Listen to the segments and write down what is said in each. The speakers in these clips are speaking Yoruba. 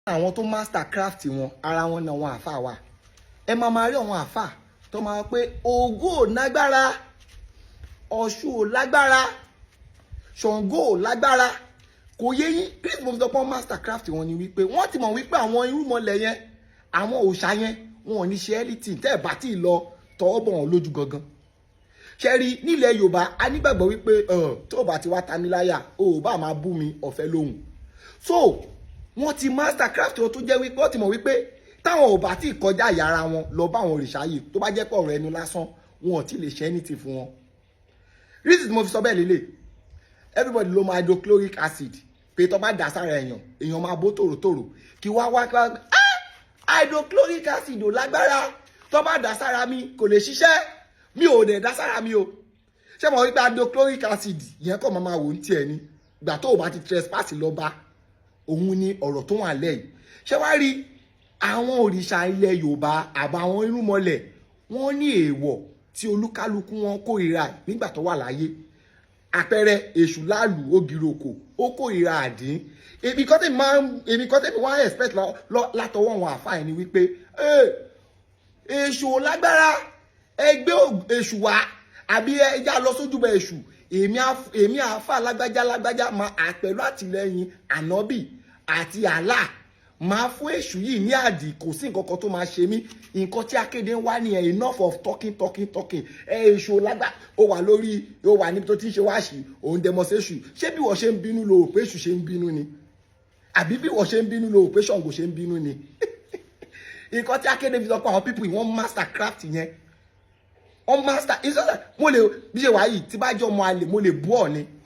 àwọn tó master craft wọn ara wọn náà wọn àfà wà. Ẹ máa rí àwọn àfà tó máa pé Ògún ò lágbára, Ọ̀ṣun ò lágbára, Ṣàngó ò lágbára. Kò yé yín Chris mo fi sọ pé master craft wọn ni wípé wọ́n ti mọ̀ wípé àwọn irúnmọlẹ̀ yẹn, àwọn òòṣà yẹn wọn ò ní ṣe anything tẹ́ ẹ̀ bá tí ì lọ tọwọ́ bọ̀ wọn lójú gangan. Ṣé rí nílẹ̀ Yorùbá a nígbàgbọ́ wípé tó bá ti wá ta mí láyà o ò bá máa bú mi ọ̀fẹ́ lóhùn. So wọ́n ti master craft wọn tó jẹ́ wípé wọ́n ti mọ̀ wípé táwọn ò bá tí ì kọjá ìyára wọn lọ bá àwọn òrìṣà yìí tó bá jẹ́ pé ọ̀rọ̀ ẹnu lásán wọn ò tí lè ṣe anything fún wọn. Reason mo fi sọ bẹ́ẹ̀ lélẹ̀ everybody ló mọ hydrochloric acid pé tó bá dà sára èèyàn máa bó tòrótòrò kí wá hydrochloric acid ò lágbára tó bá dà sára mi kò lè ṣiṣẹ́ mi ò dẹ̀ dà sára mi o. Ṣé mo rí pé hydrochloric acid yẹn kọ́ máa wò ní tiẹ̀ ni gbà tó o bá ti trespass lọ bá òun ni ọ̀rọ̀ tó wà lẹ́yìn. Ṣé wá rí àwọn òrìṣà ilẹ̀ Yorùbá àbáwọn irúnmọlẹ̀ wọ́n ní èèwọ̀ tí olúkálukú wọn kórìíra nígbà tó wà láyé. Àpẹẹrẹ èṣù láàlú ògìròkò ó kórìíra àdín. èmi kọ́ tèmi wá expect látọwọ́ àwọn àfáà ẹni wípé èṣù ò lágbára ẹgbẹ́ èṣù wá àbí ẹja lọ sójúbọ èṣù èmi àfáà lágbájá máa àpẹ̀lú àtìlẹ́yìn ànábì àti Allah máa fún èṣù yìí ní àdì kò sí nǹkan kan tó máa ṣe mí. Nǹkan tí akéde ń wá ní enough of talking èṣù lágbá ó wà lórí ó wà níbi tó ti ń ṣe wáṣì òun demonstration ṣé bí wọ́n ṣe ń bínú lo pé èṣù ṣe ń bínú ni àbí bí wọ́n ṣe ń bínú lo pé Ṣàngó ṣe ń bínú ni. Nǹkan tí akéde fi sọ pé àwọn people wọ́n master craft yẹn wọ́n master ìsọ́sẹ̀ mo lè bí ṣe wáyìí tí bá jọ ọmọ àlè mo lè bú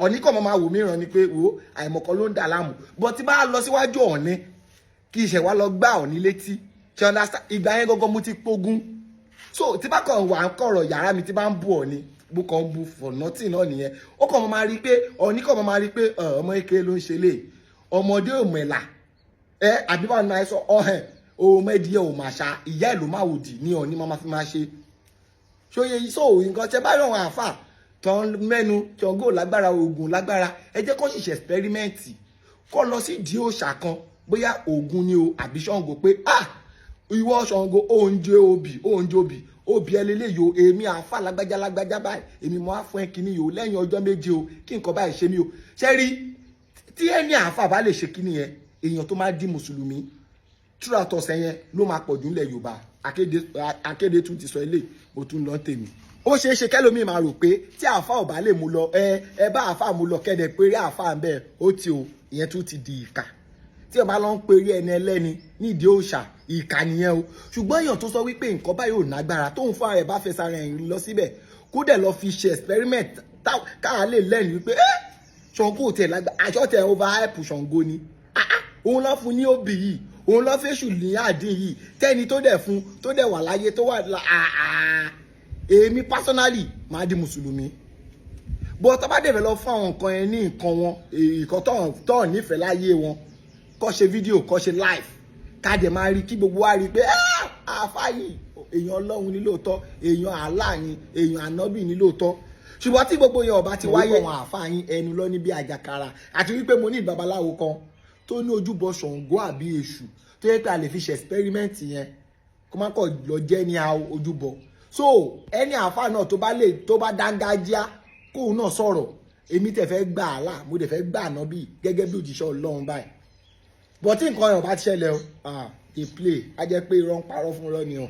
Ọ̀ọ̀ni kọ́ máa wò mí ràn ni pé wo àìmọ̀kan ló ń dà láàmú but tí bá lọ síwájú Ọ̀ọ̀ni kí iṣẹ́ wa lọ gbá Ọ̀ọ̀ni létí ṣe understand ìgbà yẹn gọ́gọ́ mo ti pógún. So tí bá kàn wà ń kọ̀rọ̀ yàrá mi tí bá ń bú Ọ̀ọ̀ni bó kàn bú for nothing náà nìyẹn ó kàn máa rí pé Ọ̀ọ̀ni kàn máa rí pé ọmọ eke ló ń ṣe lé ọmọdé ò mẹ̀là àbí báwọn máa sọ ọmọ ẹdìyẹ ò máa ṣá ìyá ẹ̀ ló máa wòdì ní Ọ̀ọ̀ni máa fi máa ṣe. ṣóye so nǹkan tẹ bá yọ̀ wọn àfà tán mẹ́nu Ṣàngó lágbára Ògún lágbára ẹ jẹ́ kó ṣiṣẹ́ experiment kó lọ sí ìdí òòṣà kan bóyá Ògún ni o àbí Ṣàngó pé ìwọ Ṣàngó oúnjẹ òbí ẹlẹ́lẹ́ yo èmi àfà lágbájá báyìí èmi mo á fún ẹ kíní yo lẹ́yìn ọjọ́ méje o kí nǹkan báyìí ṣe mí o. ṣé rí tí ẹni àfà bá lè ṣe kíní yẹn èèyàn tó máa di mùsùlùmí túràtọ̀ sẹ́yìn ló máa pọ̀ jù nílẹ̀ Yorùbá. Akéde tún ti sọ ilé mo tún lọ tèmi. Ó ṣeé ṣe kẹ́lòmíì máa rò pé tí àfà ò bá lè mú lọ ẹ bá àfà mú lọ kẹ́dẹ̀ pé rí àfà ń bẹ̀ ó ti o ìyẹn tún ti di ìkà. Tí ẹ bá lọ ń perí ẹni ẹlẹ́ni nídìí òòṣà ìkà nìyẹn o. Ṣùgbọ́n èèyàn tó sọ wípé nǹkan báyìí ò nágbára tóun fún ara ẹ̀ bá fẹ́ sára ẹ̀yìn lọ síbẹ̀ kó dẹ̀ lọ fi ṣe experiment káà lè lẹ́nu wípé Ṣàngó tẹ̀ lágbára àṣọ tẹ̀ over hype Ṣàngó ni òun lọ fún ní òbí yìí òun lọ fẹ́ṣù ní àdín yìí tẹ́ni tó dẹ̀ fún tó dẹ̀ wà láyé tó wà èmi personally máa di mùsùlùmí. Bọ́ tó bá dẹ̀ fẹ́ lọ fún àwọn nǹkan yẹn ní nǹkan wọn ìkan tó nífẹ̀ẹ́ láyé wọn kó ṣe fídíò kó ṣe live ká dẹ̀ máa rí kí gbogbo wa rí pé àfáyì èèyàn Ọlọ́run ní lóòótọ́ èèyàn Allah ni èèyàn ànábì ní lóòótọ́. Ṣùgbọ́n tí gbogbo yẹn ọba ti wáyé wọn àfáyín ẹnu lọ ní bí àjàkárà àti wípé mo ní babaláwo kan tó ní ojúbọ Ṣàngó àbí èṣù tó yẹ pé a lè fi ṣe experiment yẹn kó má kọ̀ lọ jẹ́ ní ojúbọ. So ẹni àfáà náà tó bá dángájíá kóun náà sọ̀rọ̀ èmi tẹ̀ fẹ́ gbà Allah mo dẹ̀ fẹ́ gbà ànábì gẹ́gẹ́ bí òjíṣẹ́ Ọlọ́run báyìí. But tí nǹkan yẹn ò bá ti ṣẹlẹ̀ o dey play á jẹ́ pé irọ́ ń parọ́ fún irọ́ ni o.